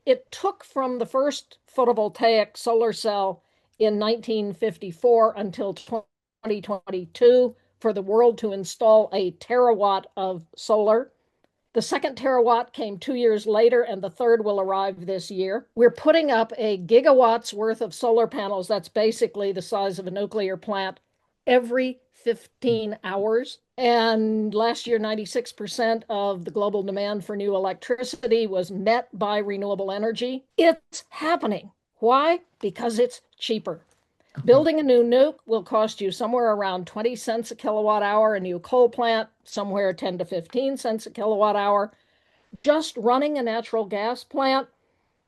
it took from the first photovoltaic solar cell in 1954 until 2022 for the world to install a terawatt of solar. The second terawatt came 2 years later, and the third will arrive this year. We're putting up a gigawatt's worth of solar panels. That's basically the size of a nuclear plant every 15 hours. And last year, 96% of the global demand for new electricity was met by renewable energy. It's happening. Why? Because it's cheaper. Building a new nuke will cost you somewhere around 20 cents a kilowatt hour, a new coal plant, somewhere 10 to 15 cents a kilowatt hour. Just running a natural gas plant,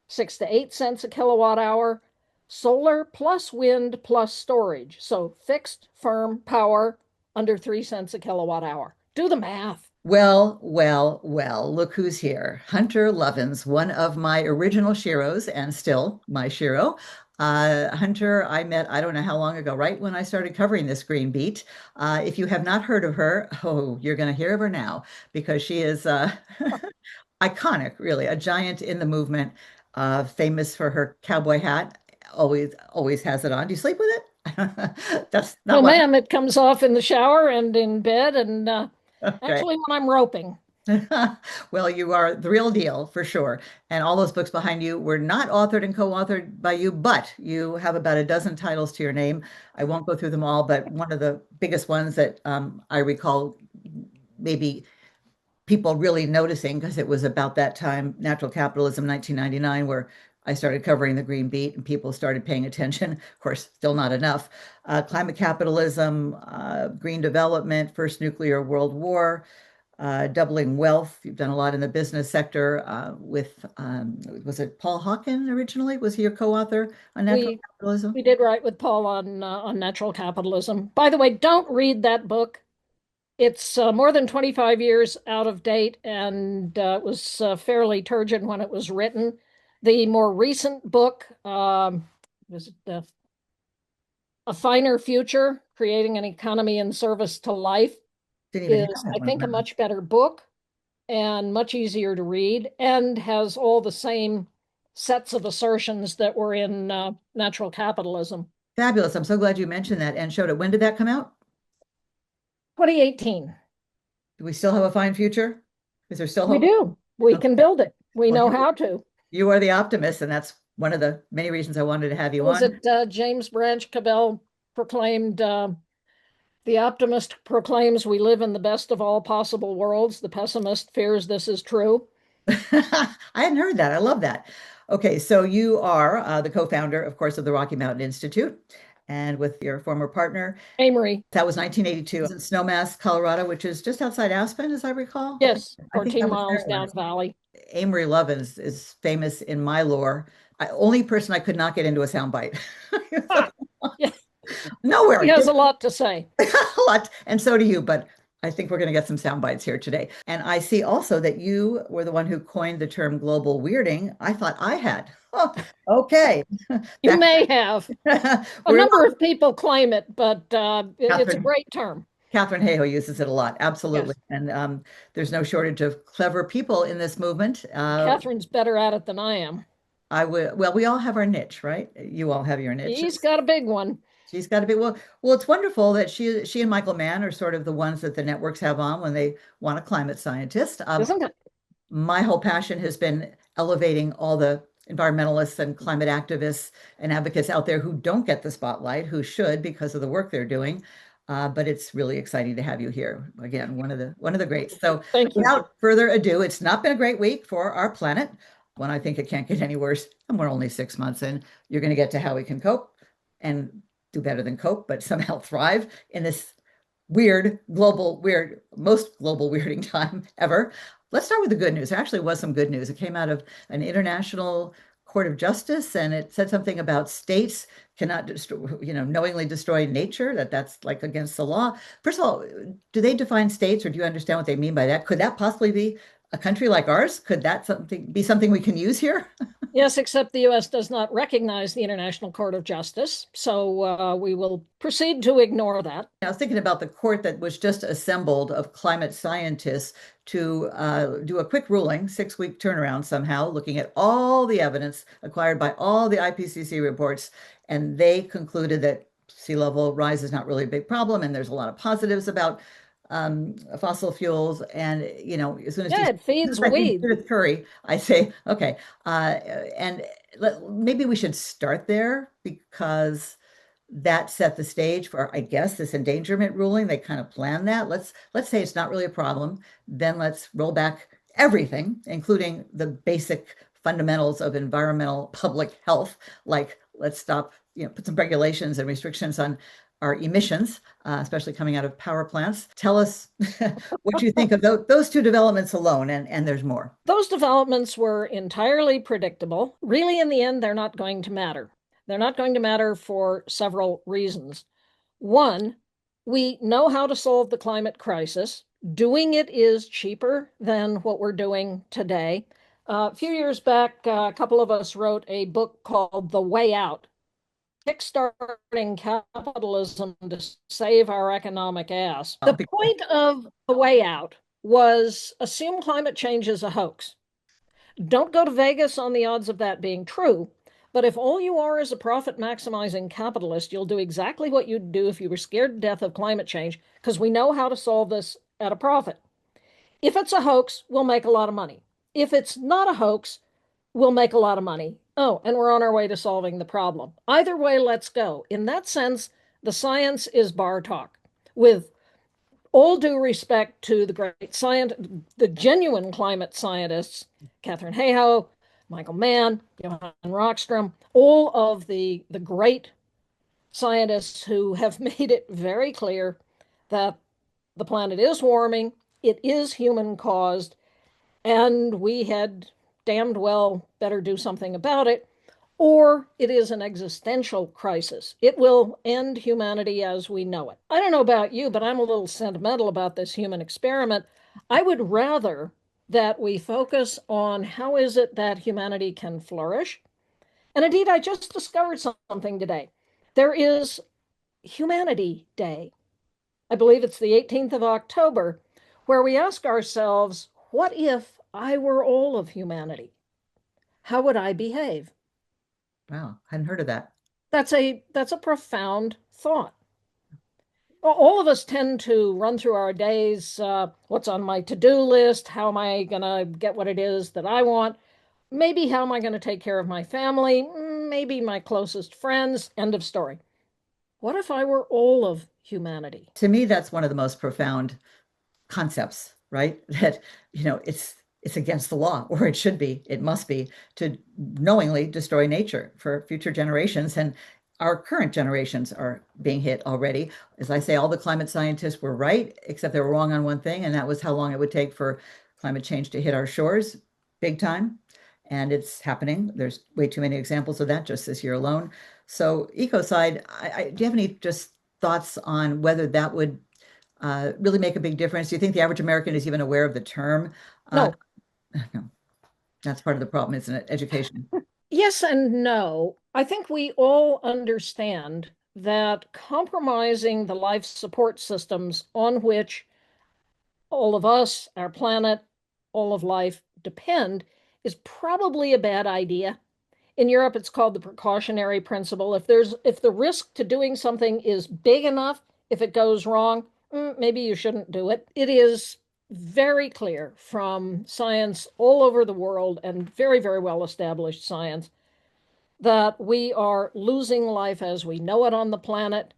6 to 8 cents a kilowatt hour. Solar plus wind plus storage. So fixed, firm power under 3 cents a kilowatt hour. Do the math. Well, well, well, look who's here. Hunter Lovins, one of my original sheroes and still my shero. Hunter, I met, I don't know how long ago, right when I started covering this green beat. If you have not heard of her, oh, you're going to hear of her now because she is iconic, really, a giant in the movement, famous for her cowboy hat. Always has it on. Do you sleep with it? That's No, not what. ma'am, it comes off in the shower and in bed and Okay. actually when I'm roping. Well, you are the real deal for sure. And all those books behind you were not authored and co-authored by you, but you have about a dozen titles to your name. I won't go through them all, but one of the biggest ones that I recall maybe people really noticing because it was about that time, Natural Capitalism, 1999, where I started covering the Green Beat and people started paying attention. Of course, still not enough. Climate capitalism, green development, first nuclear world war, doubling wealth. You've done a lot in the business sector with, was it Paul Hawken originally? Was he your co-author on natural We capitalism? we did write with Paul on natural capitalism. By the way, don't read that book. It's more than 25 years out of date and it was fairly turgid when it was written. The more recent book was A Finer Future, Creating an Economy in Service to Life, Didn't even have is, that I one. think, a Wow. much better book and much easier to read and has all the same sets of assertions that were in natural capitalism. Fabulous. I'm so glad you mentioned that and showed it. When did that come out? 2018. Do we still have a fine future? Is there still We hope? do. We Okay. can build it. We Well, know how to. you are the optimist, and that's one of the many reasons I wanted to have you Was on. it James Branch Cabell proclaimed, the optimist proclaims we live in the best of all possible worlds. The pessimist fears this is true. I hadn't heard that. I love that. Okay, so you are the co-founder, of course, of the Rocky Mountain Institute, and with your former partner. Amory, That was 1982 in Snowmass, Colorado, which is just outside Aspen, as I recall. yes, I think 14 I was there miles down once. valley. Amory Lovins is famous in my lore. Only person I could not get into a soundbite. Ah, yeah, he Nowhere. has a lot to say. A lot, and so do you, but I think we're going to get some sound bites here today. And I see also that you were the one who coined the term global weirding. I thought I had. Oh, okay. You Back may have. A we're number of people claim it, but it's a Catherine great term. Catherine Hayhoe uses it a lot, absolutely. Yes, And there's no shortage of clever people in this movement. Catherine's better at it than I am. I would, well, we all have our niche, right? You all have your He's niches. got a big one, She's got to be well, it's wonderful that she and Michael Mann are sort of the ones that the networks have on when they want a climate scientist. isn't it? My whole passion has been elevating all the environmentalists and climate activists and advocates out there who don't get the spotlight, who should because of the work they're doing. But it's really exciting to have you here again, one of the greats. So Thank you. without further ado, it's not been a great week for our planet. When I think it can't get any worse, and we're only 6 months in, you're going to get to how we can cope and do better than cope, but somehow thrive in this most global weirding time ever. Let's start with the good news. There actually was some good news. It came out of an international court of justice, and it said something about states cannot destroy, knowingly destroy nature, that's like against the law. First of all, do they define states, or do you understand what they mean by that? Could that possibly be a country like ours? Could that be something we can use here? Yes, except the US does not recognize the International Court of Justice, so we will proceed to ignore that. I was thinking about the court that was just assembled of climate scientists to do a quick ruling, 6 week turnaround somehow, looking at all the evidence acquired by all the IPCC reports. And they concluded that sea level rise is not really a big problem. And there's a lot of positives about fossil fuels. And, you know, as soon as Yeah, it feeds weeds. Judith Curry, I say, okay. And maybe we should start there because that set the stage for, I guess, this endangerment ruling. They kind of planned that. Let's say it's not really a problem. Then let's roll back everything, including the basic fundamentals of environmental public health, like let's stop, put some regulations and restrictions on our emissions, especially coming out of power plants. Tell us what you think of those two developments alone, and there's more. Those developments were entirely predictable. Really, in the end, they're not going to matter. They're not going to matter for several reasons. One, we know how to solve the climate crisis. Doing it is cheaper than what we're doing today. A few years back, a couple of us wrote a book called The Way Out, Kickstarting Capitalism to Save Our Economic Ass. The point of The Way Out was assume climate change is a hoax. Don't go to Vegas on the odds of that being true. But if all you are is a profit maximizing capitalist, you'll do exactly what you'd do if you were scared to death of climate change, because we know how to solve this at a profit. If it's a hoax, we'll make a lot of money. If it's not a hoax, we'll make a lot of money. Oh, and we're on our way to solving the problem. Either way, let's go. In that sense, the science is bar talk. With all due respect to the great science, the genuine climate scientists, Katharine Hayhoe, Michael Mann, Johan Rockström, all of the great scientists who have made it very clear that the planet is warming, it is human caused, and we had damned well better do something about it, or it is an existential crisis. It will end humanity as we know it. I don't know about you, but I'm a little sentimental about this human experiment. I would rather that we focus on how is it that humanity can flourish. And indeed, I just discovered something today. There is Humanity Day. I believe it's the 18th of October, where we ask ourselves, what if I were all of humanity? How would I behave? Wow, hadn't heard of that. That's a profound thought. All of us tend to run through our days, what's on my to-do list? How am I going to get what it is that I want? Maybe how am I going to take care of my family? Maybe my closest friends. End of story. What if I were all of humanity? To me, that's one of the most profound concepts, right? That, it's against the law, or it should be, it must be, to knowingly destroy nature for future generations. And our current generations are being hit already. As I say, all the climate scientists were right, except they were wrong on one thing, and that was how long it would take for climate change to hit our shores big time. And it's happening. There's way too many examples of that just this year alone. So ecocide, do you have any just thoughts on whether that would really make a big difference? Do you think the average American is even aware of the term? No. No, that's part of the problem, isn't it? Education. Yes and no. I think we all understand that compromising the life support systems on which all of us, our planet, all of life depend is probably a bad idea. In Europe, it's called the precautionary principle. If the risk to doing something is big enough, if it goes wrong, maybe you shouldn't do it. It is very clear from science all over the world and very, very well established science that we are losing life as we know it on the planet.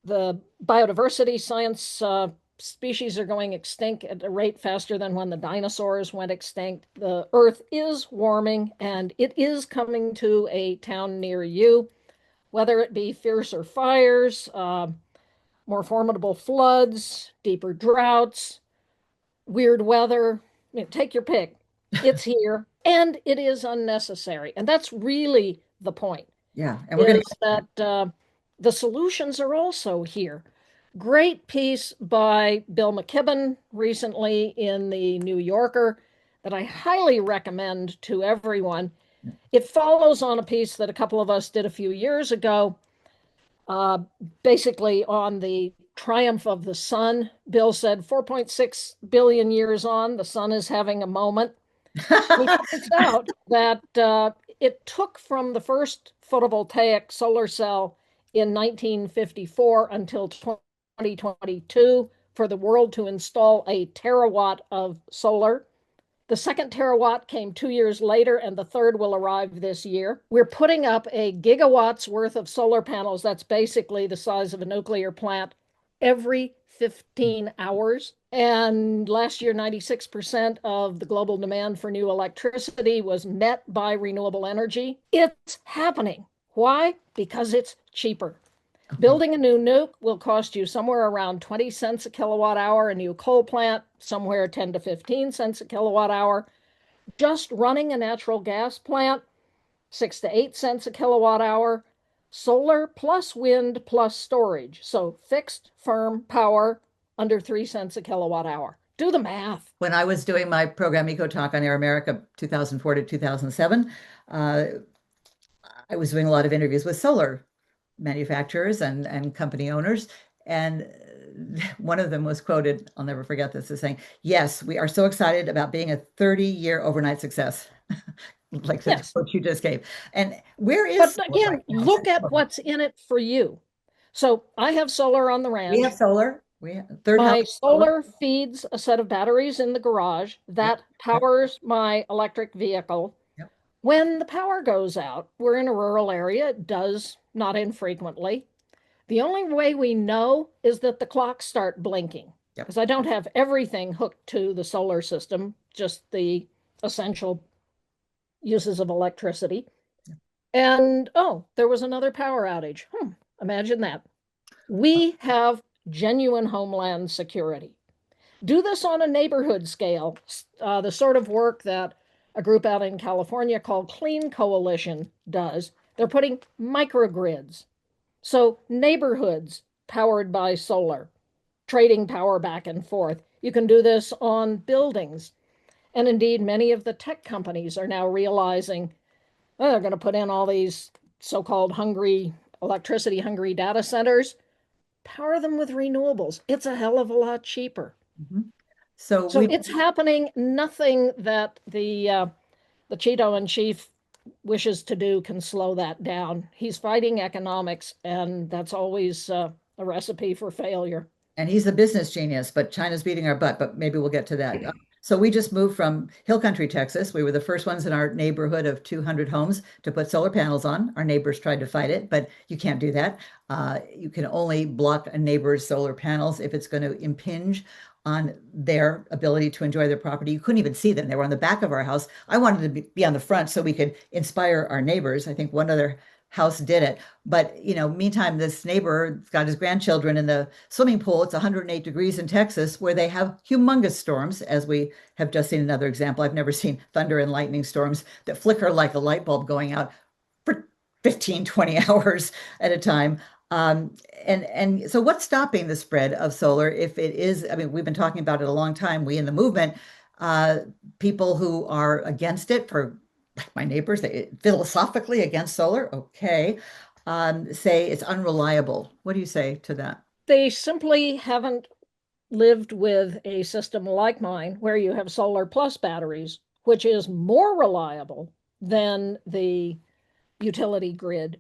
The biodiversity science species are going extinct at a rate faster than when the dinosaurs went extinct. The earth is warming and it is coming to a town near you, whether it be fiercer fires, more formidable floods, deeper droughts, weird weather. Take your pick. It's here and it is unnecessary. And that's really the point, Yeah, and we're going is to. that the solutions are also here. Great piece by Bill McKibben recently in the New Yorker that I highly recommend to everyone. It follows on a piece that a couple of us did a few years ago, uh, basically on the triumph of the sun. Bill said 4.6 billion years on, the sun is having a moment. He points out that it took from the first photovoltaic solar cell in 1954 until 2022 for the world to install a terawatt of solar. The second terawatt came 2 years later, and the third will arrive this year. We're putting up a gigawatt's worth of solar panels. That's basically the size of a nuclear plant every 15 hours. And last year, 96% of the global demand for new electricity was met by renewable energy. It's happening. Why? Because it's cheaper. Okay. Building a new nuke will cost you somewhere around 20 cents a kilowatt hour, a new coal plant, somewhere 10 to 15 cents a kilowatt hour. Just running a natural gas plant, 6 to 8 cents a kilowatt hour. Solar plus wind plus storage. So fixed, firm power under 3 cents a kilowatt hour. Do the math. When I was doing my program Eco Talk on Air America 2004 to 2007, uh, I was doing a lot of interviews with solar manufacturers and company owners. And one of them was quoted, I'll never forget this, as saying, "Yes, we are so excited about being a 30-year overnight success." Like the Yes. quote you just gave. And where But is solar right again, now? look at what's in it for you. So I have solar on the We have ranch. solar. We have third house My solar. solar feeds a set of batteries in the garage Yep. that Yep. powers my electric vehicle. Yep. When the power goes out, we're in a rural area, it does not infrequently. The only way we know is that the clocks start blinking Yep. because I don't have everything hooked to the solar system, just the essential uses of electricity. And oh, there was another power outage. Imagine that. We have genuine homeland security. Do this on a neighborhood scale, the sort of work that a group out in California called Clean Coalition does. They're putting microgrids. So neighborhoods powered by solar, trading power back and forth. You can do this on buildings. And indeed, many of the tech companies are now realizing, oh, they're going to put in all these so-called hungry, electricity hungry data centers, power them with renewables. It's a hell of a lot cheaper. Mhm. So So we it's happening. Nothing that the Cheeto in chief wishes to do can slow that down. He's fighting economics, and that's always a recipe for failure. and he's a business genius, but China's beating our butt, but maybe we'll get to that. So we just moved from Hill Country, Texas. We were the first ones in our neighborhood of 200 homes to put solar panels on. Our neighbors tried to fight it, but you can't do that. You can only block a neighbor's solar panels if it's going to impinge on their ability to enjoy their property. You couldn't even see them. They were on the back of our house. I wanted to be on the front so we could inspire our neighbors. I think one other house did it. But, meantime, this neighbor got his grandchildren in the swimming pool. It's 108 degrees in Texas, where they have humongous storms, as we have just seen another example. I've never seen thunder and lightning storms that flicker like a light bulb going out for 15, 20 hours at a time. And so what's stopping the spread of solar if it is, I mean, we've been talking about it a long time, we in the movement, uh, people who are against it for like my neighbors, they philosophically against solar, okay, say it's unreliable. What do you say to that? They simply haven't lived with a system like mine where you have solar plus batteries, which is more reliable than the utility grid.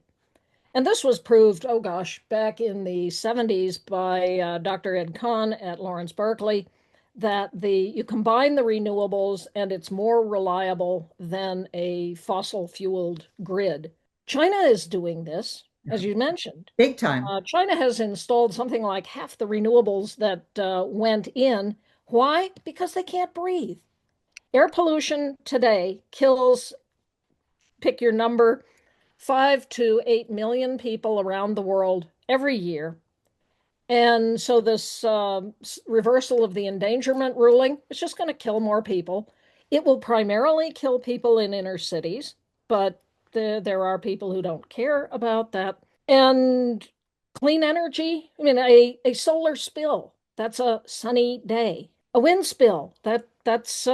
And this was proved, oh gosh, back in the 70s by Dr. Ed Kahn at Lawrence Berkeley, that you combine the renewables and it's more reliable than a fossil fueled grid. China is doing this, as you mentioned. Big time. China has installed something like half the renewables that went in. Why? Because they can't breathe. Air pollution today kills, pick your number, 5 to 8 million people around the world every year. And so this reversal of the endangerment ruling is just going to kill more people. It will primarily kill people in inner cities, but there are people who don't care about that. And clean energy, I mean, a solar spill, that's a sunny day. A wind spill, that's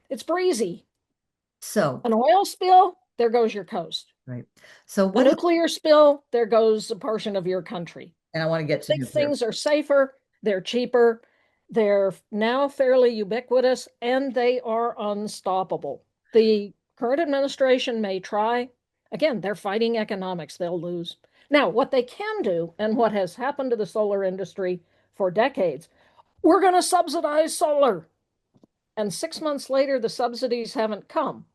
It's breezy. So, An oil spill, there goes your coast. right. So A what, nuclear spill, there goes a portion of your country. and I want to get to These nuclear. things are safer, they're cheaper, they're now fairly ubiquitous, and they are unstoppable. The current administration may try. Again, they're fighting economics, they'll lose. Now, what they can do, and what has happened to the solar industry for decades, we're going to subsidize solar. And 6 months later, the subsidies haven't come.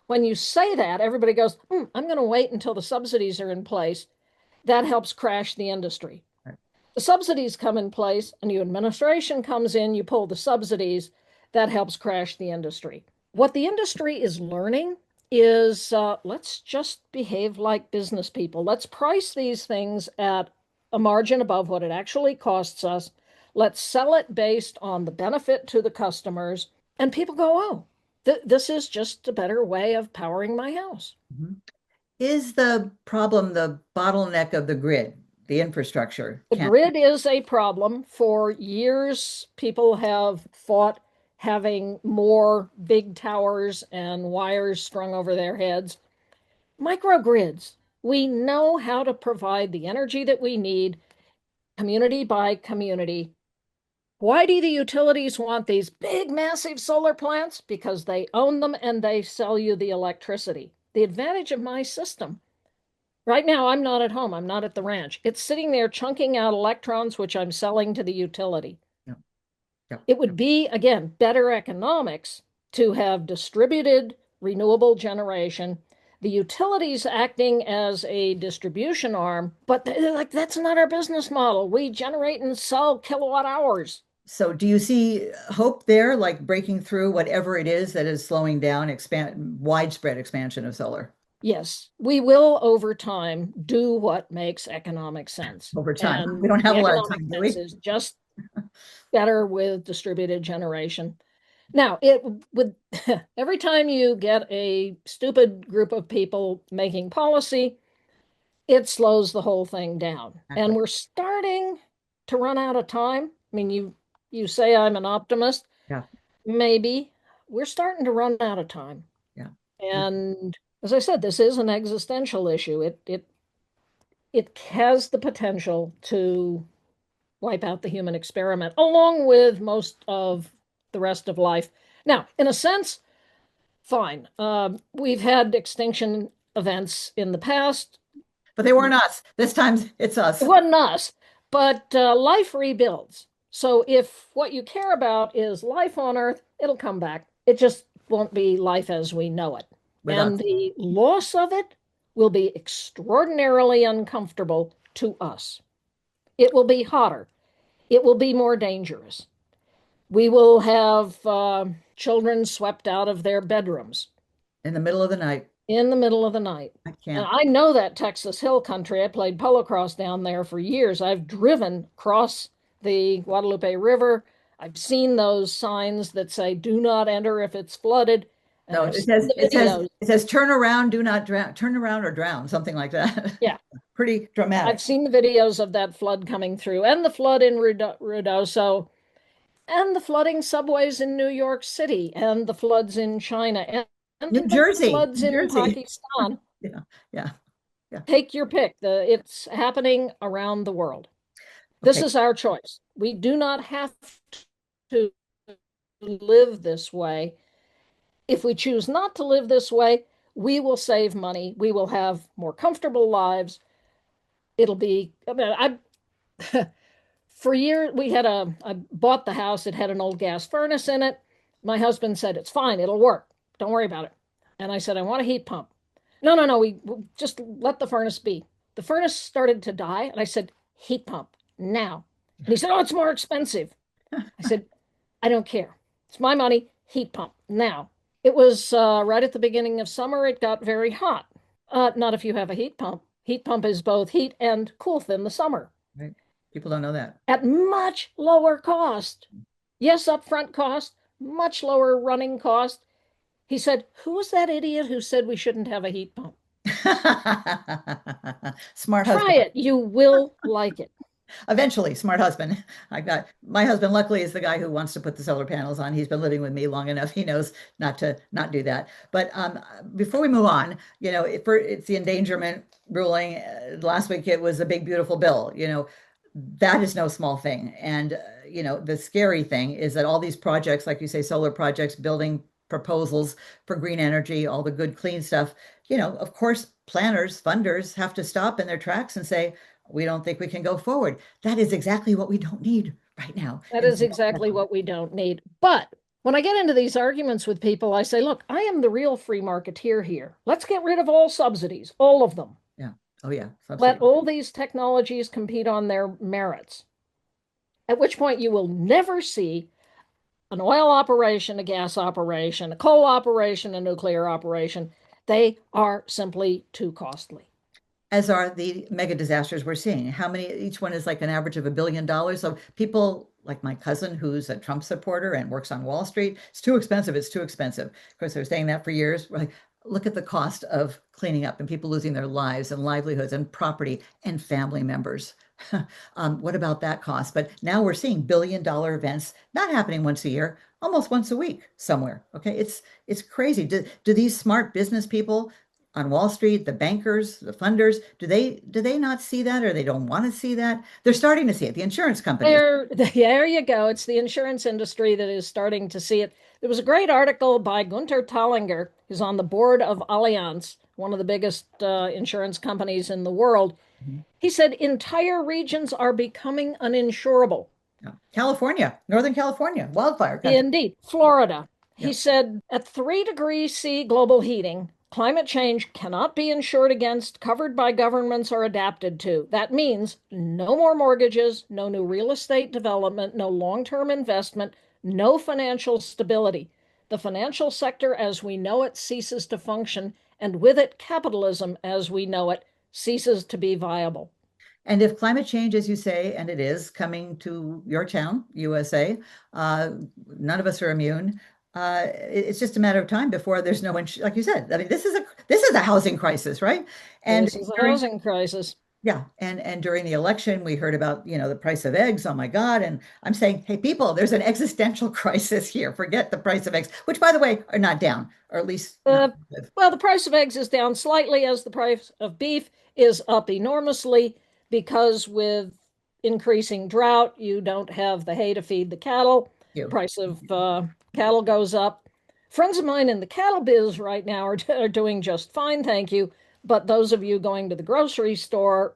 When you say that, everybody goes, I'm going to wait until the subsidies are in place. That helps crash the industry. Right. The subsidies come in place, a new administration comes in, you pull the subsidies, that helps crash the industry. What the industry is learning is let's just behave like business people. Let's price these things at a margin above what it actually costs us. Let's sell it based on the benefit to the customers. And people go, oh, this is just a better way of powering my house. Mhm. Is the problem the bottleneck of the grid, the infrastructure? The Can't. grid is a problem. For years, people have fought having more big towers and wires strung over their heads. Microgrids. We know how to provide the energy that we need, community by community. Why do the utilities want these big, massive solar plants? Because they own them and they sell you the electricity. The advantage of my system right now, I'm not at home. I'm not at the ranch. It's sitting there chunking out electrons, which I'm selling to the utility. Yeah, yeah, It yeah. would be, again, better economics to have distributed renewable generation, the utilities acting as a distribution arm, but like that's not our business model. We generate and sell kilowatt hours. So do you see hope there, like breaking through whatever it is that is slowing down widespread expansion of solar Yes, we will over time do what makes economic sense. over time? And We don't have the a lot of economic time, do sense we? is just better with distributed generation. Now, it would every time you get a stupid group of people making policy, it slows the whole thing down. And Exactly. we're starting to run out of time. I mean, you say I'm an optimist, Yeah, maybe. We're starting to run out of time. yeah. And as I said, this is an existential issue. It has the potential to wipe out the human experiment, along with most of the rest of life. Now, in a sense, fine. We've had extinction events in the past. But they weren't us. This time it's It us. wasn't us, but life rebuilds. So if what you care about is life on Earth, it'll come back. It just won't be life as we know it. With And us. the loss of it will be extraordinarily uncomfortable to us. It will be hotter. It will be more dangerous. We will have children swept out of their bedrooms In the middle of the night. in the middle of the night. I And can't. I know that Texas Hill Country. I played polo cross down there for years. I've driven across the Guadalupe River. I've seen those signs that say "Do not enter if it's flooded," and No, I've seen the videos. it says turn around, do not drown, turn around or drown, something like that. Yeah, Pretty I've dramatic. seen the videos of that flood coming through, and the flood in Ruidoso, and the flooding subways in New York City, and the floods in China, and New the Jersey, floods New in Jersey. Pakistan. Yeah, yeah, yeah. Take your pick. It's happening around the world. This Okay. is our choice. We do not have to live this way. If we choose not to live this way, we will save money. We will have more comfortable lives. It'll be, I mean, for years, I bought the house. It had an old gas furnace in it. My husband said, it's fine. It'll work. Don't worry about it. And I said, I want a heat pump. No, no, no. We just let the furnace be. The furnace started to die. And I said, heat pump now. And he said, oh, it's more expensive. I said, I don't care. It's my money. Heat pump now. It was right at the beginning of summer. It got very hot. Not if you have a heat pump. Heat pump is both heat and cool in the summer Right. People don't know that. at much lower cost. Yes, upfront cost, much lower running cost. He said, who was that idiot who said we shouldn't have a heat pump? Smart Try husband. it. You will like it. Eventually, smart husband. I got my husband, luckily, is the guy who wants to put the solar panels on. He's been living with me long enough. He knows not to not do that. But before we move on, it's the endangerment ruling. Last week it was a big, beautiful bill. That is no small thing. And the scary thing is that all these projects, like you say, solar projects, building proposals for green energy, all the good, clean stuff, of course, planners, funders have to stop in their tracks and say, we don't think we can go forward. That is exactly what we don't need right now. That And is so, exactly what we don't need. But when I get into these arguments with people, I say, look, I am the real free marketeer here. Let's get rid of all subsidies, all of them. yeah. Oh, yeah. Let Subsidy. all these technologies compete on their merits, at which point you will never see an oil operation, a gas operation, a coal operation, a nuclear operation. They are simply too costly. As are the mega disasters we're seeing. How many, each one is like an average of $1 billion. So people like my cousin, who's a Trump supporter and works on Wall Street, it's too expensive. It's too expensive. Of course, they were saying that for years. We're like, look at the cost of cleaning up and people losing their lives and livelihoods and property and family members. What about that cost? But now we're seeing $1 billion events not happening once a year, almost once a week somewhere. Okay, it's crazy. Do these smart business people on Wall Street, the bankers, the funders, do they not see that, or they don't want to see that? They're starting to see it. The insurance companies. There you go. It's the insurance industry that is starting to see it. There was a great article by Gunter Thallinger, who's on the board of Allianz, one of the biggest insurance companies in the world. Mhm. He said entire regions are becoming uninsurable. Yeah. California, Northern California, wildfire country. Indeed, Florida. He Yeah. said at 3 degrees C global heating, climate change cannot be insured against, covered by governments, or adapted to. That means no more mortgages, no new real estate development, no long-term investment, no financial stability. The financial sector as we know it ceases to function, and with it, capitalism as we know it ceases to be viable. And if climate change, as you say, and it is coming to your town, USA, uh, none of us are immune. It's just a matter of time before there's no one, like you said. I mean, this is a housing crisis, right? And This is a during housing crisis. yeah, and during the election, we heard about, the price of eggs. Oh my God. And I'm saying, hey, people, there's an existential crisis here. Forget the price of eggs, which, by the way, are not down, or at least not Uh, good. well, the price of eggs is down slightly as the price of beef is up enormously because with increasing drought, you don't have the hay to feed the cattle. You. Price of cattle goes up. Friends of mine in the cattle biz right now are doing just fine, thank you. But those of you going to the grocery store,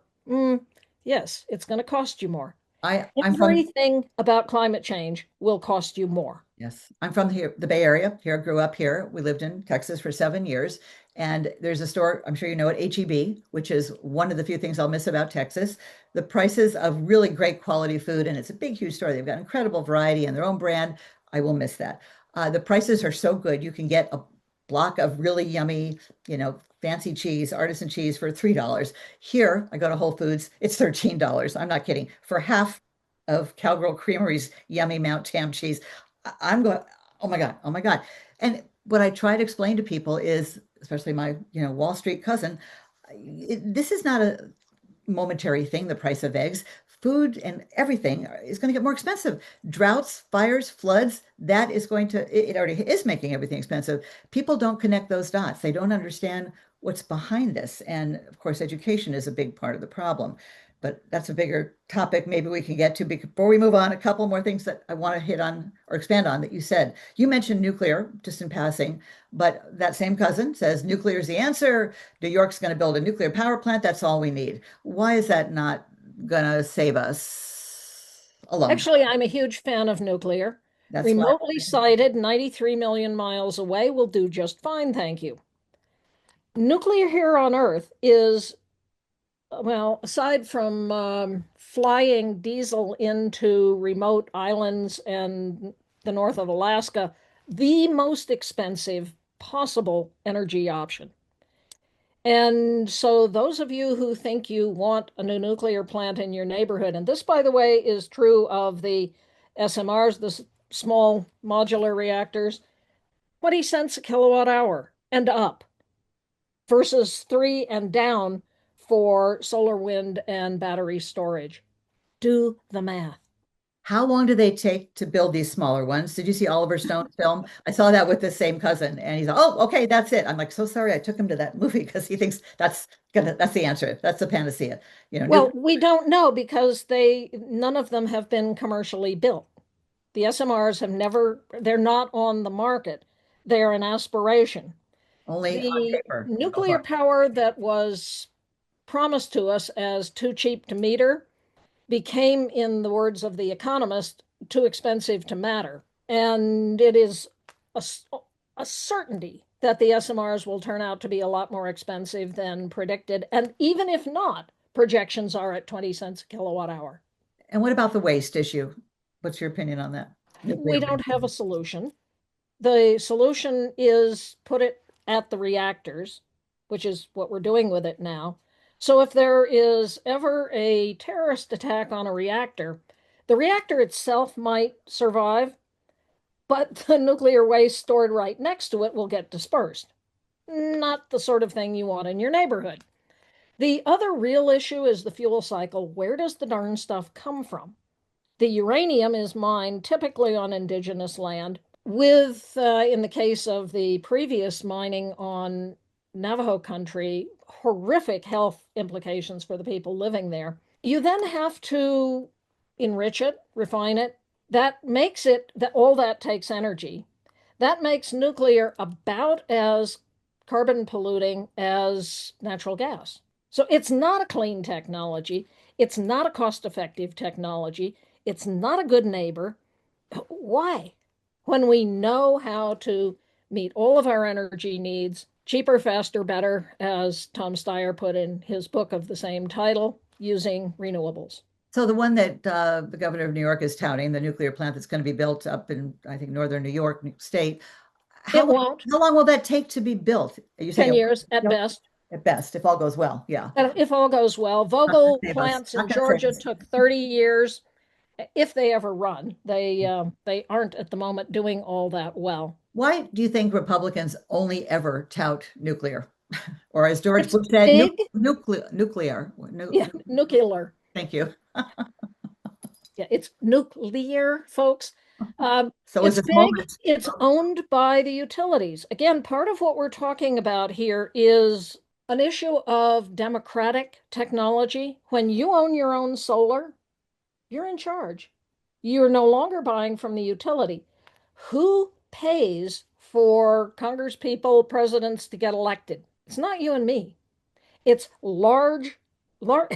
yes, it's going to cost you more. I'm from Everything about climate change will cost you more. Yes, I'm from here, the Bay Area. Here, grew up here. We lived in Texas for 7 years. And there's a store, I'm sure you know it, HEB, which is one of the few things I'll miss about Texas. The prices of really great quality food, and it's a big, huge store. They've got incredible variety and their own brand. I will miss that. The prices are so good. You can get a block of really yummy, fancy cheese, artisan cheese for $3. Here, I go to Whole Foods, it's $13. I'm not kidding. For half of Cowgirl Creamery's yummy Mount Tam cheese. I'm going, oh my God, oh my God. And what I try to explain to people is, especially my, Wall Street cousin, this is not a momentary thing, the price of eggs. Food and everything is going to get more expensive. Droughts, fires, floods, that is going to, it already is making everything expensive. People don't connect those dots. They don't understand what's behind this. And of course, education is a big part of the problem. But that's a bigger topic maybe we can get to before we move on. A couple more things that I want to hit on or expand on that you said. You mentioned nuclear just in passing, but that same cousin says nuclear is the answer. New York's going to build a nuclear power plant. That's all we need. Why is that not going to save us alone? Actually, I'm a huge fan of nuclear. That's why. Remotely sited 93 million miles away will do just fine, thank you. Nuclear here on Earth is, well, aside from flying diesel into remote islands and the north of Alaska, the most expensive possible energy option. And so, those of you who think you want a new nuclear plant in your neighborhood, and this, by the way, is true of the SMRs, the small modular reactors, 20 cents a kilowatt hour and up versus 3 and down for solar, wind, and battery storage. do the math. How long do they take to build these smaller ones? Did you see Oliver Stone's film? I saw that with the same cousin, and he's like, "Oh, okay, that's it." I'm like, "So sorry, I took him to that movie because he thinks that's the answer. That's the panacea." Well, Nuclear. we don't know because none of them have been commercially built. The SMRs have never, they're not on the market. They're an aspiration. Only on The paper so nuclear far. power that was promised to us as too cheap to meter became, in the words of The Economist, too expensive to matter. And it is a, a certainty that the SMRs will turn out to be a lot more expensive than predicted. And even if not, projections are at 20 cents a kilowatt hour. And what about the waste issue? What's your opinion on that? Nuclear We waste. don't have a solution. The solution is put it at the reactors, which is what we're doing with it now. So if there is ever a terrorist attack on a reactor, the reactor itself might survive, but the nuclear waste stored right next to it will get dispersed. Not the sort of thing you want in your neighborhood. The other real issue is the fuel cycle. Where does the darn stuff come from? The uranium is mined typically on indigenous land, with, in the case of the previous mining on Navajo country, horrific health implications for the people living there. You then have to enrich it, refine it. That makes it, that all that takes energy. That makes nuclear about as carbon polluting as natural gas. So it's not a clean technology. It's not a cost effective technology. It's not a good neighbor. Why? When we know how to meet all of our energy needs, cheaper, faster, better, as Tom Steyer put in his book of the same title, using renewables. So the one that the governor of New York is touting, the nuclear plant that's going to be built up in, I think, northern New York State. It won't. How long will that take to be built? Are you saying 10 years at best. at best, if all goes well? Yeah. If all goes well. Not gonna Vogtle save us. plants Not in gonna save Georgia us. took 30 years, if they ever run. They aren't at the moment doing all that well. Why do you think Republicans only ever tout nuclear? Or as George It's Bush said, big. nuclear. Yeah, nuclear. Thank you. Yeah, it's nuclear, folks. So is It's this big. moment. It's owned by the utilities. Again, part of what we're talking about here is an issue of democratic technology. When you own your own solar, you're in charge. You're no longer buying from the utility. Who pays for congresspeople, presidents to get elected? It's not you and me. It's large,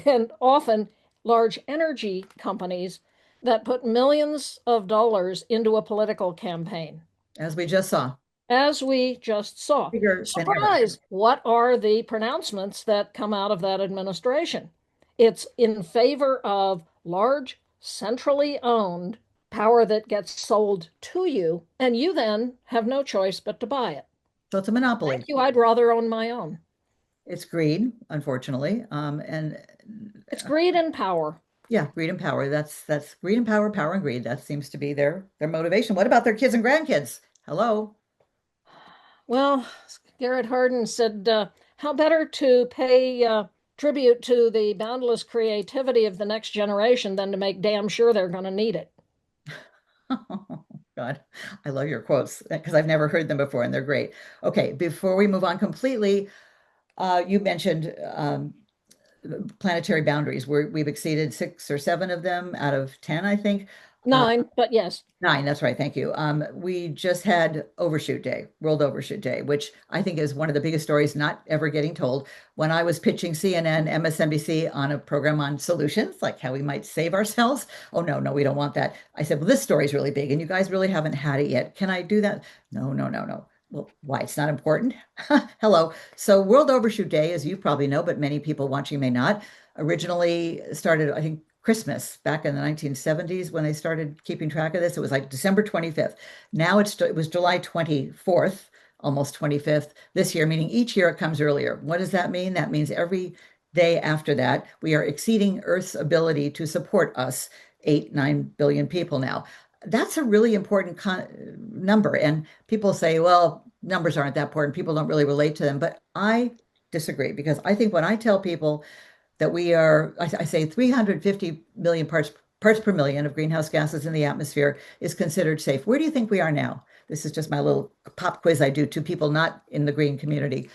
and often large energy companies that put millions of dollars into a political campaign. As we just saw, As we just saw. bigger than ever. Surprise! What are the pronouncements that come out of that administration? It's in favor of large, centrally owned power that gets sold to you, and you then have no choice but to buy it. So it's a monopoly. Thank you. I'd rather own my own. It's greed, unfortunately. And It's greed and power. yeah, greed and power. That's greed and power, power and greed. That seems to be their motivation. What about their kids and grandkids? Hello. Well, Garrett Hardin said, how better to pay tribute to the boundless creativity of the next generation than to make damn sure they're going to need it. Oh, God, I love your quotes because I've never heard them before and they're great. Okay, before we move on completely, you mentioned planetary boundaries. We've exceeded 6 or 7 of them out of 10, I think. Uh, 9, but yes. 9, that's right. Thank you. We just had Overshoot Day, World Overshoot Day, which I think is one of the biggest stories not ever getting told. When I was pitching CNN, MSNBC on a program on solutions, like how we might save ourselves. Oh, no, no, we don't want that. I said, well, this story is really big and you guys really haven't had it yet. Can I do that? No, no, no, no. Well, why? It's not important. Hello. So World Overshoot Day, as you probably know, but many people watching may not, originally started, I think, Christmas back in the 1970s when they started keeping track of this. It was like December 25th. Now it was July 24th, almost 25th this year, meaning each year it comes earlier. What does that mean? That means every day after that, we are exceeding Earth's ability to support us, 8, 9 billion people now. That's a really important number. And people say, well, numbers aren't that important. People don't really relate to them. But I disagree because I think when I tell people that we are, I say 350 million parts per million of greenhouse gases in the atmosphere is considered safe. Where do you think we are now? This is just my little pop quiz I do to people not in the green community.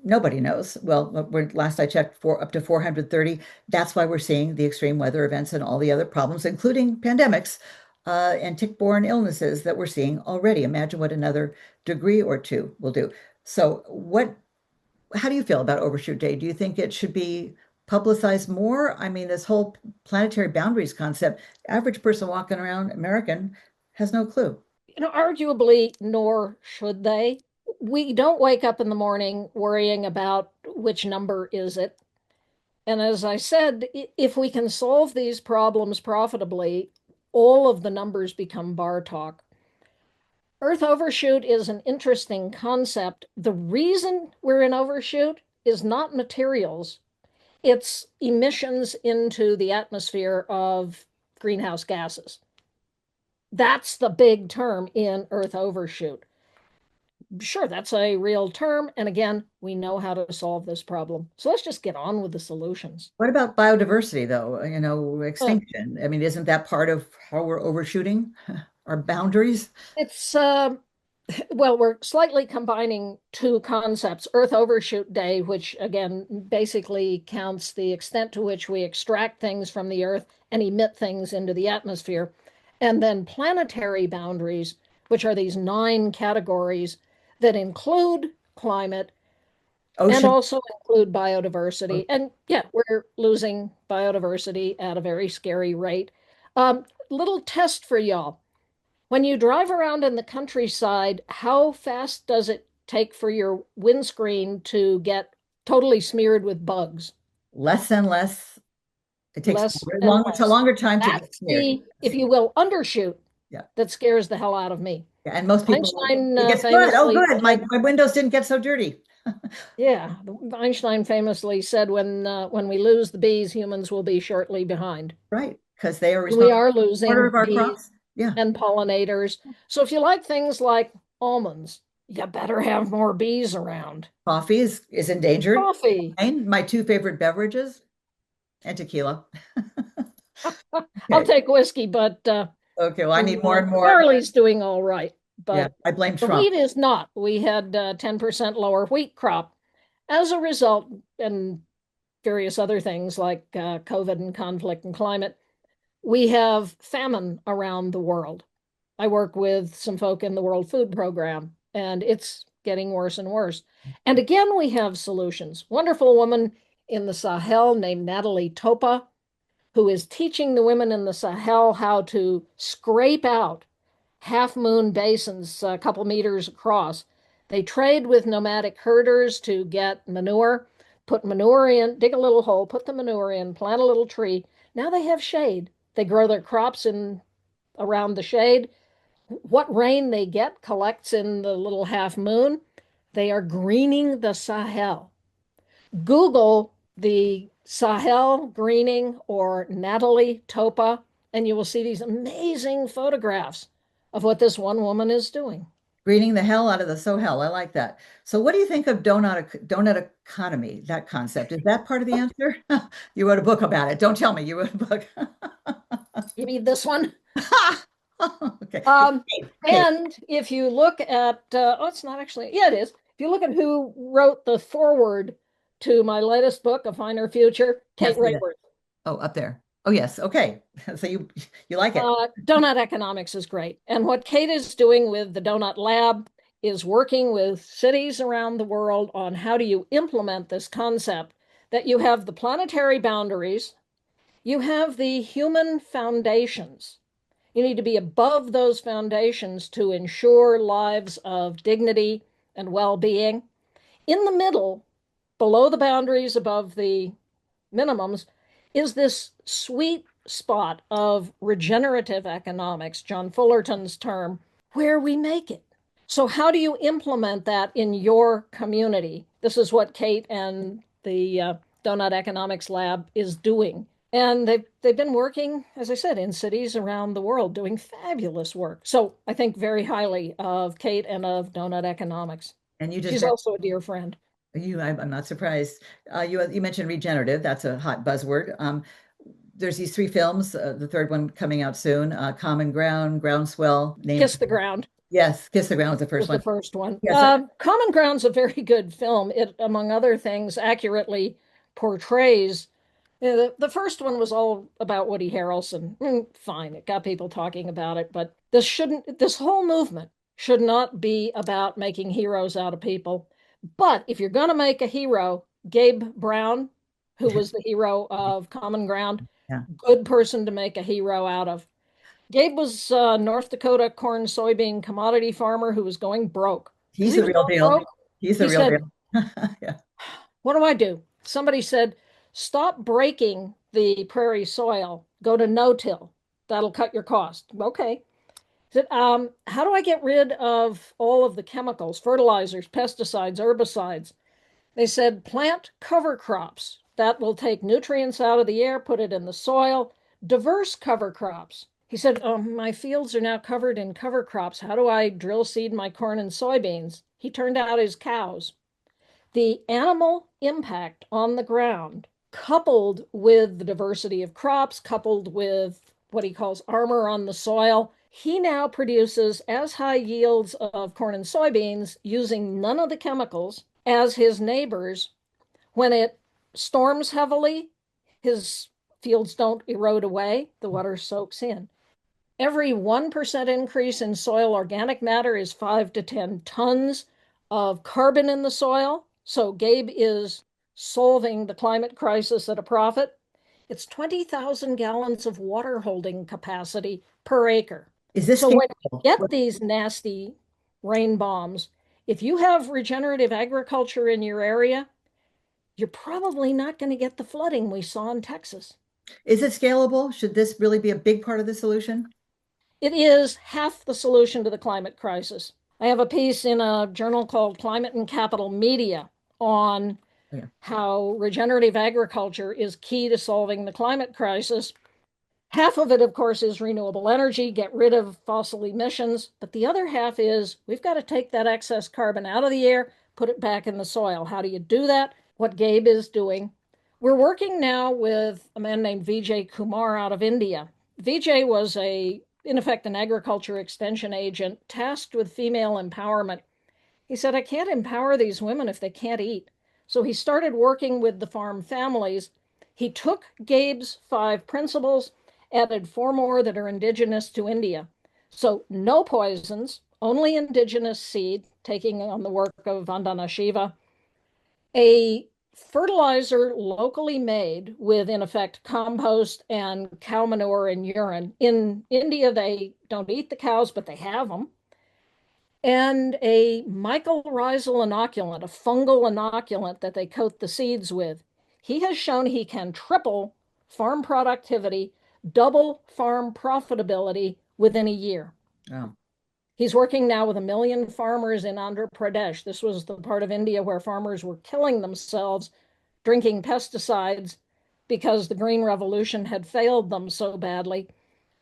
Nobody knows. Well, last I checked, for up to 430. That's why we're seeing the extreme weather events and all the other problems, including pandemics and tick-borne illnesses that we're seeing already. Imagine what another degree or two will do. So, how do you feel about Overshoot Day? Do you think it should be publicized more? I mean, this whole planetary boundaries concept, average person walking around, American, has no clue. Arguably, nor should they. We don't wake up in the morning worrying about which number is it. And as I said, if we can solve these problems profitably, all of the numbers become bar talk. Earth overshoot is an interesting concept. The reason we're in overshoot is not materials, it's emissions into the atmosphere of greenhouse gases. That's the big term in Earth overshoot. Sure, that's a real term. And again, we know how to solve this problem. So let's just get on with the solutions. What about biodiversity, though? Uh, Extinction. I mean, isn't that part of how we're overshooting our boundaries? it's well, we're slightly combining two concepts. Earth Overshoot Day, which again basically counts the extent to which we extract things from the Earth and emit things into the atmosphere, and then planetary boundaries, which are these 9 categories that include climate and Ocean. also include biodiversity. And yeah, we're losing biodiversity at a very scary rate. Little test for y'all. When you drive around in the countryside, how fast does it take for your windscreen to get totally smeared with bugs? Less and less. It takes Less and long. It's a less. longer time to get That's smeared. the, if you will, undershoot Yeah. that scares the hell out of me. Yeah. And most people, Einstein it gets good. Oh, famously good. said, My windows didn't get so dirty. yeah, Einstein famously said, when we lose the bees, humans will be shortly behind. Right. Because they are We responsible are for a quarter losing of our bees crops. Yeah. and pollinators. So if you like things like almonds, you better have more bees around. Coffee is endangered. Coffee. Wine, my two favorite beverages, and tequila. I'll Okay. take whiskey, but Okay. Well, I need more and more. barley's doing all right. Yeah. But I blame the Trump. wheat is not. We had 10% lower wheat crop as a result, and various other things like COVID and conflict and climate. We have famine around the world. I work with some folk in the World Food Program, and it's getting worse and worse. And again, we have solutions. Wonderful woman in the Sahel named Natalie Topa, who is teaching the women in the Sahel how to scrape out half moon basins a couple meters across. They trade with nomadic herders to get manure, put manure in, dig a little hole, put the manure in, plant a little tree. Now they have shade. They grow their crops in around the shade. What rain they get collects in the little half moon. They are greening the Sahel. Google the Sahel greening or Natalie Topa, and you will see these amazing photographs of what this one woman is doing. Greening the hell out of the Sohel. I like that. So, what do you think of donut economy? That concept, is that part of the answer? You wrote a book about it. Don't tell me you wrote a book. You mean this one? Okay. Um, Kate, and if you look at, oh, it's not actually, yeah, it is. If you look at who wrote the foreword to my latest book, A Finer Future, can't Kate see that. Raworth. Oh, up there. Oh, yes. Okay. So you like it. Donut economics is great. And what Kate is doing with the Donut Lab is working with cities around the world on how do you implement this concept that you have the planetary boundaries, you have the human foundations. You need to be above those foundations to ensure lives of dignity and well-being. In the middle, below the boundaries, above the minimums, is this sweet spot of regenerative economics, John Fullerton's term, where we make it. So, how do you implement that in your community? This is what Kate and the Donut Economics Lab is doing. And they've been working, as I said, in cities around the world doing fabulous work. So I think very highly of Kate and of Donut Economics. And you just She's had also a dear friend. I'm not surprised. You mentioned regenerative. That's a hot buzzword. There's these three films, the third one coming out soon, Common Ground, Groundswell, named, Kiss the Ground yes, Kiss the Ground was the first was the one. first one. Yes, Common Ground's a very good film. It, among other things, accurately portrays. The first one was all about Woody Harrelson. Fine, it got people talking about it, but this whole movement should not be about making heroes out of people. But if you're going to make a hero, Gabe Brown, who was the hero of Common Ground, yeah, good person to make a hero out of. Gabe was a North Dakota corn soybean commodity farmer who was going broke. Because he's he the was real going deal. broke, He's the he real said, deal. Yeah. what do I do? Somebody said, stop breaking the prairie soil, go to no-till. That'll cut your cost. Okay. Said, how do I get rid of all of the chemicals, fertilizers, pesticides, herbicides? They said, plant cover crops. That will take nutrients out of the air, put it in the soil, diverse cover crops. He said, oh, my fields are now covered in cover crops. How do I drill seed my corn and soybeans? He turned out his cows. The animal impact on the ground, coupled with the diversity of crops, coupled with what he calls armor on the soil, he now produces as high yields of corn and soybeans using none of the chemicals as his neighbors. When it storms heavily, his fields don't erode away, the water soaks in. Every 1% increase in soil organic matter is 5 to 10 tons of carbon in the soil. So Gabe is solving the climate crisis at a profit. It's 20,000 gallons of water holding capacity per acre. Is this So when you scalable? get these nasty rain bombs, if you have regenerative agriculture in your area, you're probably not going to get the flooding we saw in Texas. Is it scalable? Should this really be a big part of the solution? It is half the solution to the climate crisis. I have a piece in a journal called Climate and Capital Media on Yeah. how regenerative agriculture is key to solving the climate crisis. Half of it, of course, is renewable energy, get rid of fossil emissions. But the other half is we've got to take that excess carbon out of the air, put it back in the soil. How do you do that? What Gabe is doing. We're working now with a man named Vijay Kumar out of India. Vijay was in effect, an agriculture extension agent tasked with female empowerment. He said, I can't empower these women if they can't eat. So he started working with the farm families. He took Gabe's 5 principles, added 4 more that are indigenous to India. So no poisons, only indigenous seed, taking on the work of Vandana Shiva, a fertilizer locally made with, in effect, compost and cow manure and urine. In India, they don't eat the cows, but they have them. And a mycorrhizal inoculant, a fungal inoculant that they coat the seeds with. He has shown he can triple farm productivity, double farm profitability within a year. Oh. He's working now with 1 million farmers in Andhra Pradesh. This was the part of India where farmers were killing themselves drinking pesticides because the Green Revolution had failed them so badly.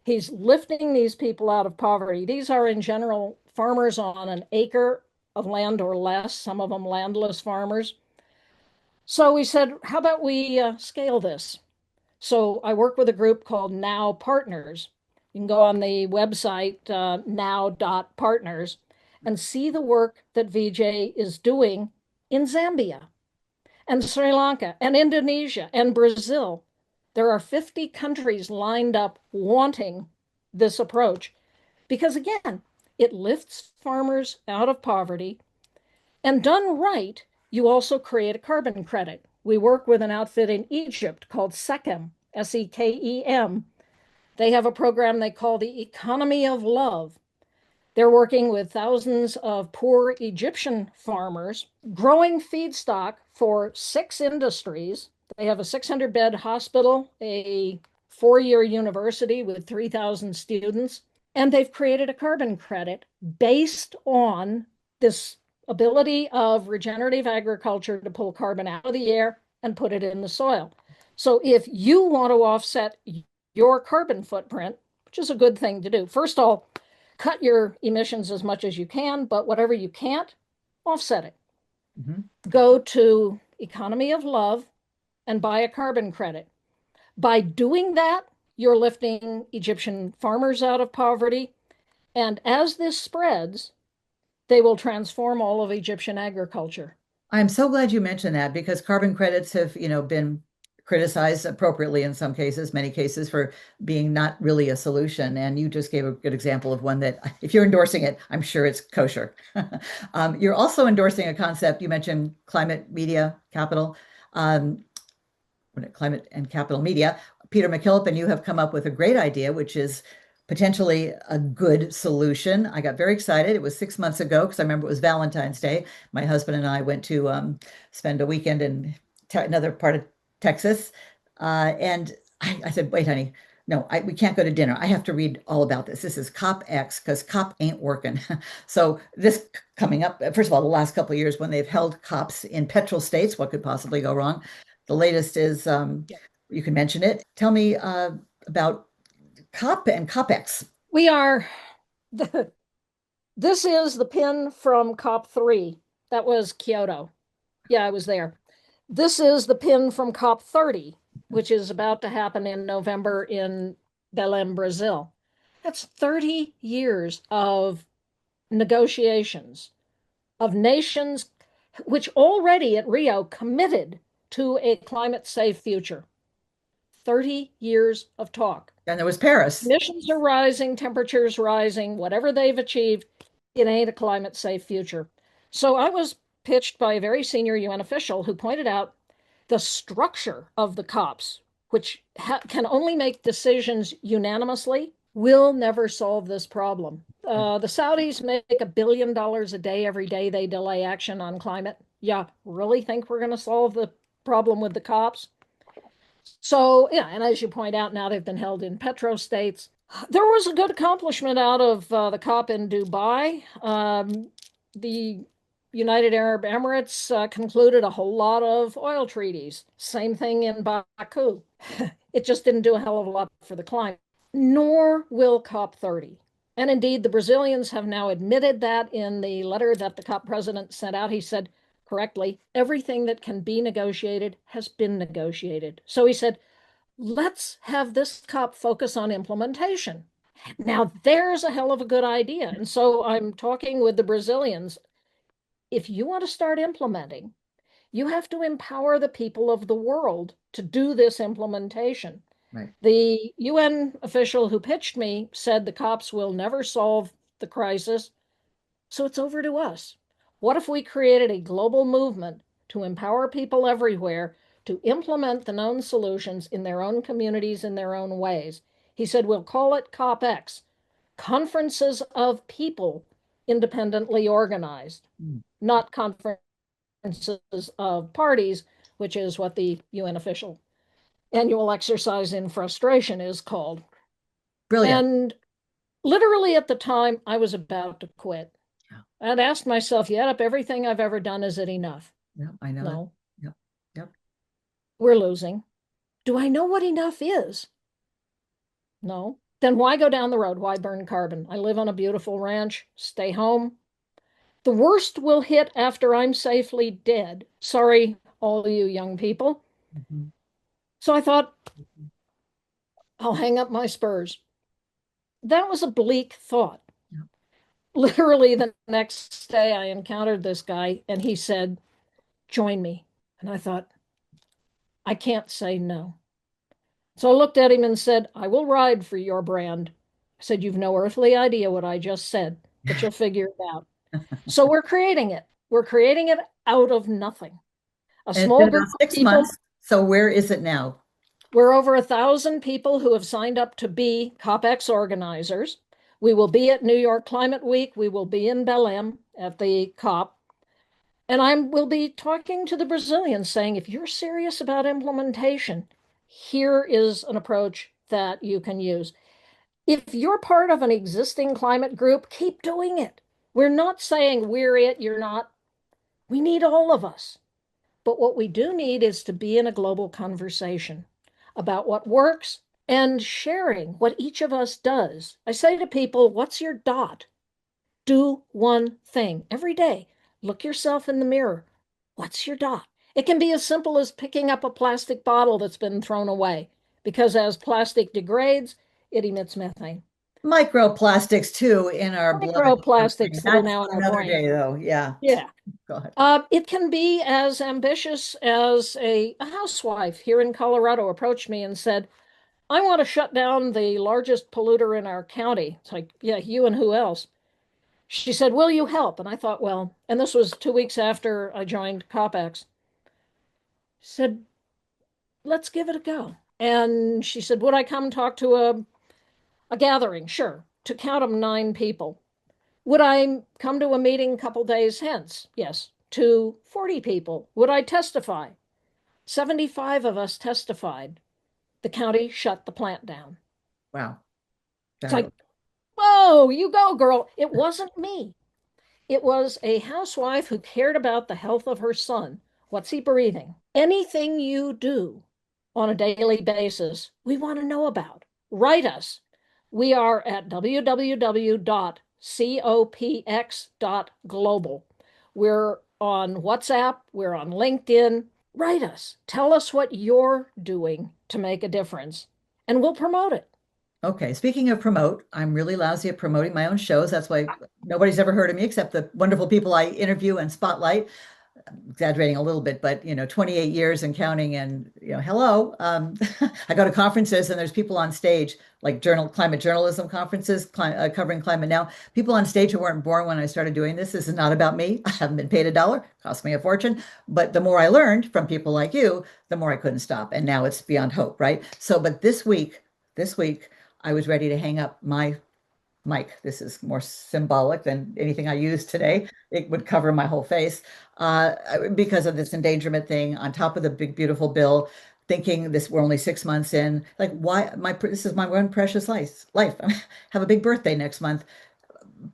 He's lifting these people out of poverty. These are, in general, farmers on an acre of land or less, some of them landless farmers. So we said, how about we scale this? So I work with a group called Now Partners. You can go on the website now.partners and see the work that Vijay is doing in Zambia and Sri Lanka and Indonesia and Brazil. There are 50 countries lined up wanting this approach because, again, it lifts farmers out of poverty. And done right, you also create a carbon credit. We work with an outfit in Egypt called SECEM, SEKEM. They have a program they call the Economy of Love. They're working with thousands of poor Egyptian farmers, growing feedstock for 6 industries. They have a 600-bed hospital, a 4-year university with 3,000 students, and they've created a carbon credit based on this ability of regenerative agriculture to pull carbon out of the air and put it in the soil. So if you want to offset your carbon footprint, which is a good thing to do, first of all, cut your emissions as much as you can, but whatever you can't, offset it. Mhm. go to economy of love and buy a carbon credit. By doing that, you're lifting Egyptian farmers out of poverty. And as this spreads, they will transform all of Egyptian agriculture. I'm so glad you mentioned that because carbon credits have, been criticized appropriately in some cases, many cases for being not really a solution. And you just gave a good example of one that, if you're endorsing it, I'm sure it's kosher. You're also endorsing a concept. You mentioned climate media capital, um, climate and capital media. Peter McKillop and you have come up with a great idea, which is potentially a good solution. I got very excited. It was 6 months ago because I remember it was Valentine's Day. My husband and I went to spend a weekend in another part of Texas. And I said, wait, honey, no, we can't go to dinner. I have to read all about this. This is COPx because COP ain't working. So this coming up, first of all, the last couple of years when they've held COPs in petrol states, what could possibly go wrong? The latest is, you can mention it. Tell me about COP and COPx. We are, this is the pin from COP3. That was Kyoto. Yeah, I was there. This is the pin from COP30, which is about to happen in November in Belém, Brazil. That's 30 years of negotiations of nations which already at Rio committed to a climate safe future. 30 years of talk. And there was Paris. Emissions are rising, temperatures rising, whatever they've achieved, it ain't a climate safe future. So I was pitched by a very senior UN official who pointed out the structure of the COPs, which can only make decisions unanimously, will never solve this problem. The Saudis make $1 billion a day every day they delay action on climate. Yeah, really think we're going to solve the problem with the COPs? So, yeah, and as you point out, now they've been held in petrostates. There was a good accomplishment out of the COP in Dubai. The United Arab Emirates concluded a whole lot of oil treaties. Same thing in Baku. It just didn't do a hell of a lot for the climate, nor will COP30. And indeed, the Brazilians have now admitted that in the letter that the COP president sent out. He said, correctly, everything that can be negotiated has been negotiated. So he said, let's have this COP focus on implementation. Now, there's a hell of a good idea. And so I'm talking with the Brazilians. If you want to start implementing, you have to empower the people of the world to do this implementation. Right. The UN official who pitched me said the COPs will never solve the crisis, so it's over to us. What if we created a global movement to empower people everywhere to implement the known solutions in their own communities in their own ways? He said, we'll call it COPx, conferences of people independently organized, Mm. not conferences of parties, which is what the UN official annual exercise in frustration is called. Brilliant. And literally at the time, I was about to quit. Yeah. I'd asked myself, yet up everything I've ever done, is it enough? Yeah, I know it. No, Yep. Yep. we're losing. Do I know what enough is? No. Then why go down the road? Why burn carbon? I live on a beautiful ranch, stay home. The worst will hit after I'm safely dead. Sorry, all you young people. Mhm. So I thought, Mhm. I'll hang up my spurs. That was a bleak thought. Yep. Literally, the next day, I encountered this guy and he said, join me. And I thought, I can't say no. So I looked at him and said, I will ride for your brand. I said, you've no earthly idea what I just said, but you'll figure it out. So we're creating it. We're creating it out of nothing. A And it's been small about group of 6 months. people. So where is it now? We're over 1,000 people who have signed up to be COPx organizers. We will be at New York Climate Week. We will be in Belém at the COP. And I will be talking to the Brazilians saying, if you're serious about implementation, here is an approach that you can use. If you're part of an existing climate group, keep doing it. We're not saying we're it, you're not. We need all of us. But what we do need is to be in a global conversation about what works and sharing what each of us does. I say to people, what's your dot? Do one thing every day. Look yourself in the mirror. What's your dot? It can be as simple as picking up a plastic bottle that's been thrown away, because as plastic degrades, it emits methane. Microplastics too in our blood and everything. Microplastics that are That's now in for our another brain. day, though. Yeah. Yeah. God. It can be as ambitious as a housewife here in Colorado approached me and said, I want to shut down the largest polluter in our county. It's like, yeah, you and who else? She said, will you help? And I thought, well, and this was 2 weeks after I joined COPx. She said, let's give it a go. And she said, would I come talk to a gathering? Sure. To count them 9 people. Would I come to a meeting a couple days hence? Yes. To 40 people. Would I testify? 75 of us testified. The county shut the plant down. Wow. It's like, Fabulous. whoa, you go, girl. It wasn't me. It was a housewife who cared about the health of her son. What's he breathing? Anything you do on a daily basis, we want to know about. Write us. We are at www.copx.global. We're on WhatsApp, we're on LinkedIn. Write us. Tell us what you're doing to make a difference, and we'll promote it. Okay, speaking of promote, I'm really lousy at promoting my own shows. That's why nobody's ever heard of me except the wonderful people I interview and spotlight. Exaggerating a little bit, but 28 years and counting, and hello. I go to conferences and there's people on stage, like climate journalism conferences, covering climate now. People on stage who weren't born when I started doing this. This is not about me. I haven't been paid a dollar, cost me a fortune. But the more I learned from people like you, the more I couldn't stop. And now it's beyond hope, right? So, but this week, I was ready to hang up my mic. This is more symbolic than anything I use today. It would cover my whole face because of this endangerment thing on top of the big, beautiful bill. Thinking this, we're only 6 months in. Like, why this is my one precious life. I have a big birthday next month,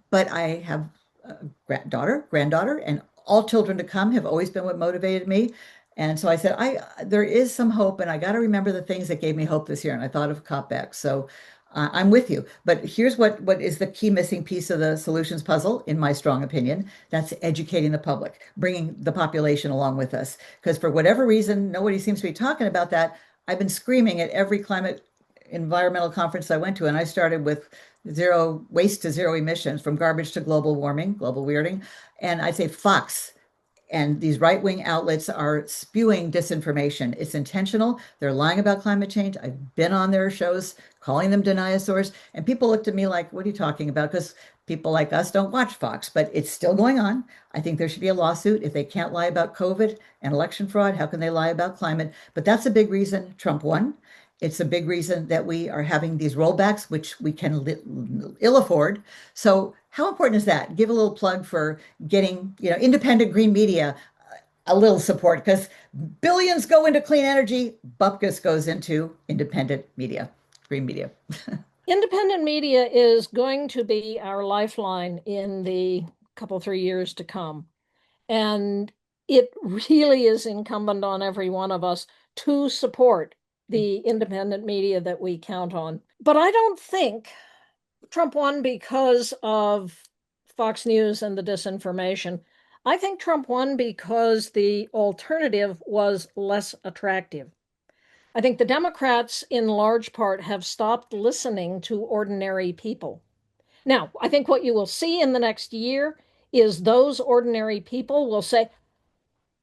but I have a granddaughter, and all children to come have always been what motivated me. And so I said, there is some hope, and I got to remember the things that gave me hope this year. And I thought of COPx. So I'm with you. But here's what is the key missing piece of the solutions puzzle, in my strong opinion. That's educating the public, bringing the population along with us. Because for whatever reason, nobody seems to be talking about that. I've been screaming at every climate environmental conference I went to, and I started with zero waste to zero emissions, from garbage to global warming, global weirding. And I'd say Fox and these right-wing outlets are spewing disinformation. It's intentional. They're lying about climate change. I've been on their shows calling them dinosaurs, and people looked at me like, what are you talking about? Because people like us don't watch Fox, but it's still going on. I think there should be a lawsuit. If they can't lie about COVID and election fraud, how can they lie about climate? But that's a big reason Trump won. It's a big reason that we are having these rollbacks, which we can ill afford. So, how important is that? Give a little plug for getting, independent green media a little support, because billions go into clean energy, bupkis goes into independent media, green media. Independent media is going to be our lifeline in the couple, 3 years to come. And it really is incumbent on every one of us to support the independent media that we count on. But I don't think Trump won because of Fox News and the disinformation. I think Trump won because the alternative was less attractive. I think the Democrats, in large part, have stopped listening to ordinary people. Now, I think what you will see in the next year is those ordinary people will say,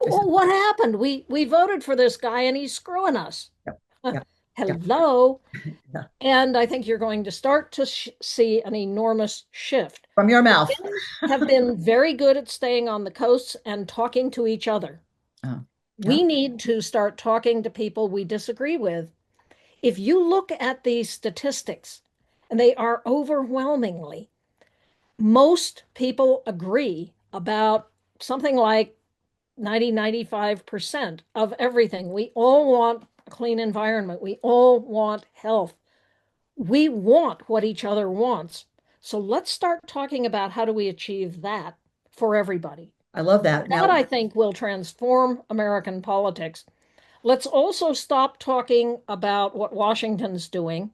well, what happened? We voted for this guy and he's screwing us. Yeah, yeah, yeah, Hello. yeah. And I think you're going to start to see an enormous shift. From your The mouth. Dems have been very good at staying on the coasts and talking to each other. Oh, yeah. We need to start talking to people we disagree with. If you look at these statistics, and they are overwhelmingly, most people agree about something like 95% of everything. We all want a clean environment. We all want health. We want what each other wants. So let's start talking about how do we achieve that for everybody. I love that. That, Now, I think, will transform American politics. Let's also stop talking about what Washington's doing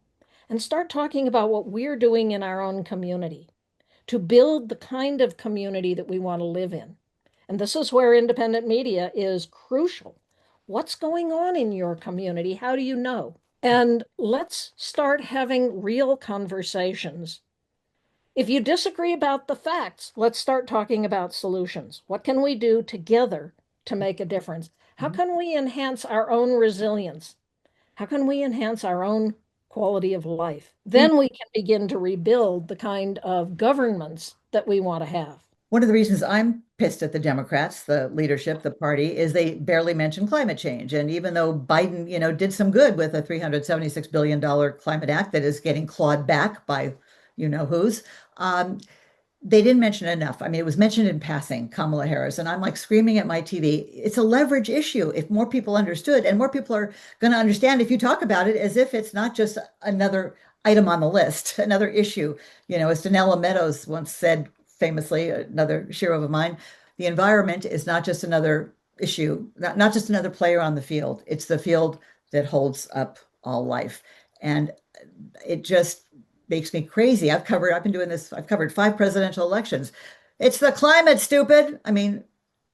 and start talking about what we're doing in our own community to build the kind of community that we want to live in. And this is where independent media is crucial. What's going on in your community? How do you know? And let's start having real conversations. If you disagree about the facts, let's start talking about solutions. What can we do together to make a difference? How Mhm. can we enhance our own resilience? How can we enhance our own quality of life? You Then we can begin to rebuild the kind of governments that we want to have. One of the reasons I'm pissed at the Democrats, the leadership, the party, is they barely mention climate change. And even though Biden, did some good with a $376 billion climate act that is getting clawed back by you know who's, um, they didn't mention it enough. I mean, it was mentioned in passing, Kamala Harris, and I'm like screaming at my TV. It's a leverage issue. If more people understood, and more people are going to understand if you talk about it as if it's not just another item on the list, another issue. As Danella Meadows once said famously, another hero of mine, the environment is not just another issue, not just another player on the field. It's the field that holds up all life. And it just makes me crazy. I've been doing this, I've covered 5 presidential elections. It's the climate, stupid. I mean,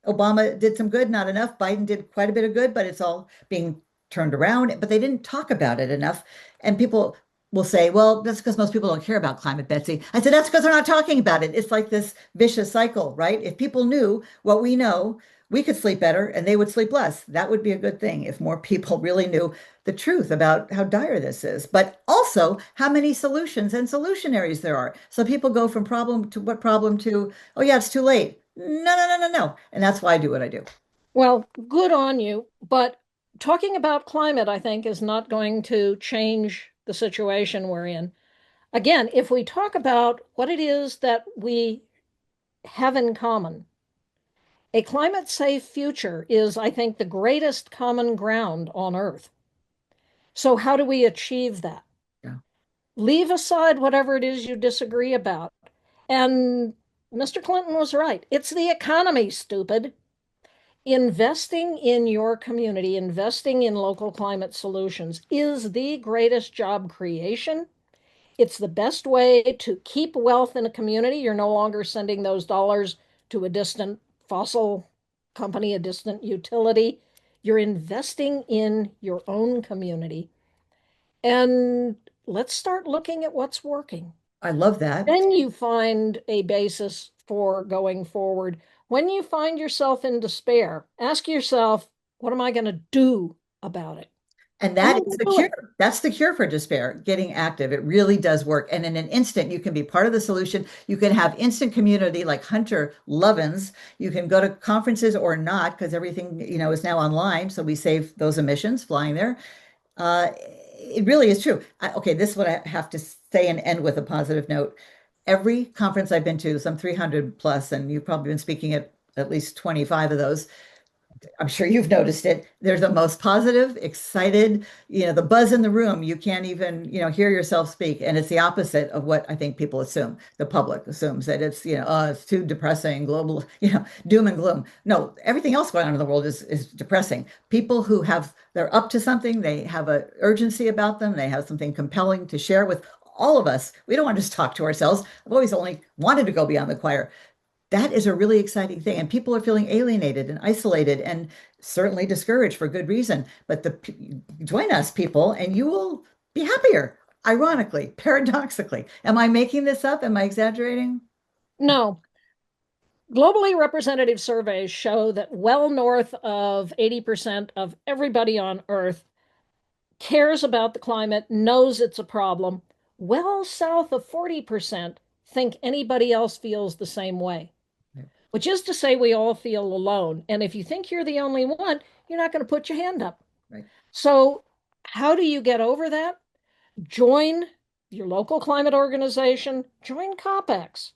Obama did some good, not enough. Biden did quite a bit of good, but it's all being turned around. But they didn't talk about it enough. And people will say, well, that's because most people don't care about climate, Betsy. I said, that's because they're not talking about it. It's like this vicious cycle, right? If people knew what we know, we could sleep better and they would sleep less. That would be a good thing if more people really knew the truth about how dire this is, but also how many solutions and solutionaries there are. So people go from problem to what problem to, oh yeah, it's too late. No, no, no, no, no. And that's why I do what I do. Well, good on you. But talking about climate, I think, is not going to change the situation we're in. Again, if we talk about what it is that we have in common, a climate safe future is, I think, the greatest common ground on Earth. So, how do we achieve that? Yeah. Leave aside whatever it is you disagree about. And Mr. Clinton was right. It's the economy, stupid. Investing in your community, investing in local climate solutions is the greatest job creation. It's the best way to keep wealth in a community. You're no longer sending those dollars to a distant fossil company, a distant utility. You're investing in your own community. And let's start looking at what's working. I love that. Then you find a basis for going forward. When you find yourself in despair, ask yourself, what am I going to do about it? And And that then is the do cure. it. That's the cure for despair, getting active. It really does work. And in an instant, you can be part of the solution. You can have instant community like Hunter Lovins. You can go to conferences or not, because everything, is now online. So we save those emissions flying there. Uh, it really is true. Okay, this is what I have to say and end with a positive note. Every conference I've been to, some 300 plus, and you've probably been speaking at least 25 of those, I'm sure you've noticed it. They're the most positive, excited, the buzz in the room. You can't even, hear yourself speak. And it's the opposite of what I think people assume. The public assumes that it's, oh, it's too depressing, global, doom and gloom. No, everything else going on in the world is depressing. People who they're up to something, they have an urgency about them, they have something compelling to share with all of us. We don't want to just talk to ourselves. I've always only wanted to go beyond the choir. That is a really exciting thing. And people are feeling alienated and isolated and certainly discouraged for good reason. But join us, people, and you will be happier. Ironically, paradoxically. Am I making this up? Am I exaggerating? No, globally representative surveys show that well north of 80% of everybody on Earth cares about the climate, knows it's a problem. Well south of 40% think anybody else feels the same way, Right. which is to say we all feel alone. And if you think you're the only one, you're not going to put your hand up. Right. So, how do you get over that? Join your local climate organization, join COPx,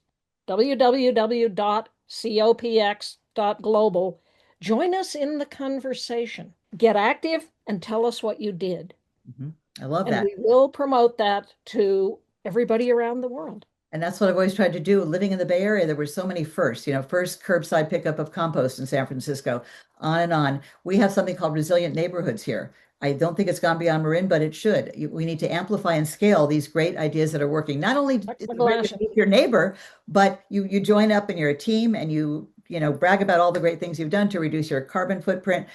www.copx.global. Join us in the conversation. Get active and tell us what you did. Mhm. I love And that. we will promote that to everybody around the world. And that's what I've always tried to do. Living in the Bay Area, there were so many firsts, first curbside pickup of compost in San Francisco, on and on. We have something called resilient neighborhoods here. I don't think it's gone beyond Marin, but it should. We need to amplify and scale these great ideas that are working. Not only is it great to Plexiglass. meet your neighbor, but you join up and you're a team and brag about all the great things you've done to reduce your carbon footprint.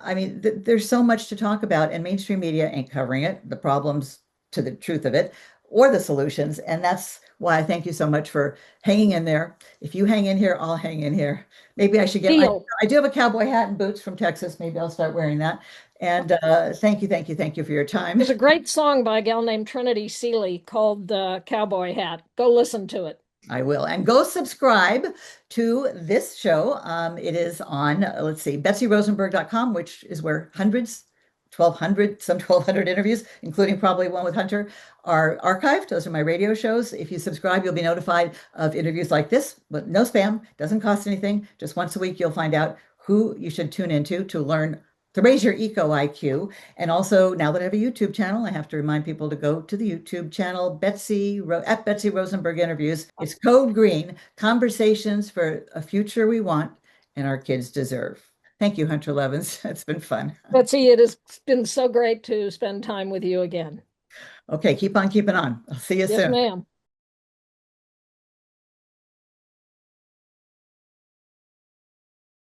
I mean, there's so much to talk about, and mainstream media ain't covering it, the problems to the truth of it, or the solutions. And that's why I thank you so much for hanging in there. If you hang in here, I'll hang in here. Maybe I should get, Deal. I do have a cowboy hat and boots from Texas. Maybe I'll start wearing that. And thank you, thank you, thank you for your time. There's a great song by a gal named Trinity Seeley called Cowboy Hat. Go listen to it. I will. And go subscribe to this show. It is on, let's see, betsyrosenberg.com, which is where hundreds, 1,200, some 1,200 interviews, including probably one with Hunter, are archived. Those are my radio shows. If you subscribe, you'll be notified of interviews like this, but no spam, doesn't cost anything. Just once a week, you'll find out who you should tune into to learn to raise your eco IQ. And also, now that I have a YouTube channel, I have to remind people to go to the YouTube channel, at Betsy Rosenberg Interviews. It's Code Green, conversations for a future we want and our kids deserve. Thank you, Hunter Lovins. It's been fun. Betsy, it has been so great to spend time with you again. Okay, keep on keeping on. I'll see you Yes, soon. ma'am.